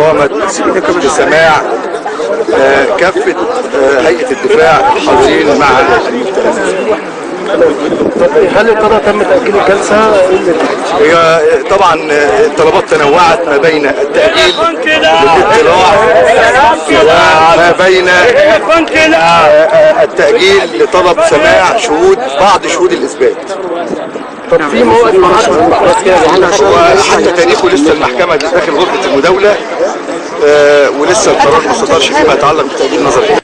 قامت بسماع كافة هيئة الدفاع الحاضرين مع المتهمين. هل يا ترى تم تأجيل الجلسة؟ هي طبعا الطلبات تنوعت ما بين التأجيل للاطلاع وما بين التأجيل لطلب سماع بعض شهود الإثبات. طب في موعد وحتى تاريخه لسه المحكمة داخل غرفة المداولة، ولسه القرار ما صدرش فيما يتعلق بتأجيل نظري.